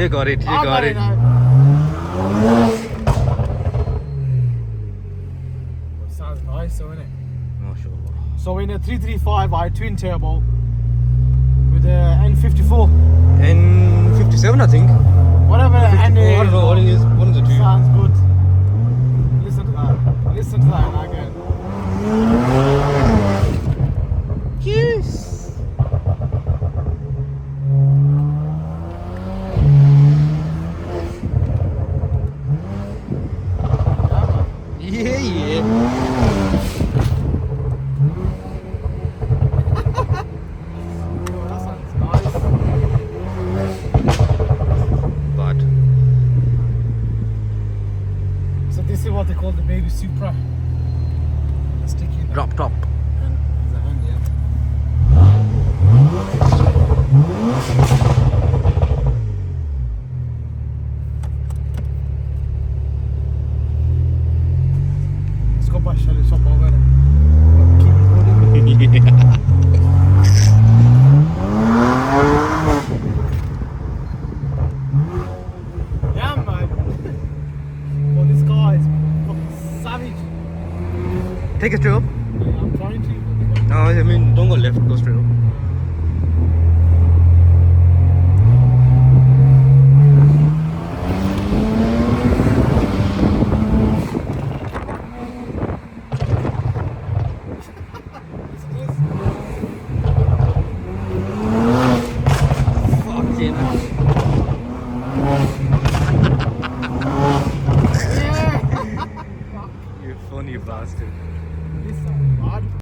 You got it. You got it. Sounds nice, though, innit? MashaAllah. So in a 335i twin turbo with a N54, N57, I think. whatever I N is. don't know what it is. One of the two. Sounds good. Listen to that. Listen to that again. Yes. Yeah, yeah. That sounds nice. But So this is what they call the baby Supra. Sticky in the drop top. hand. The hand, yeah. Let's go by Shelley shop over there. Keep recording. Yeah, man. Well, this guy is fucking savage. Take a straight up. I'm trying to. No, I mean, don't go left, go straight up.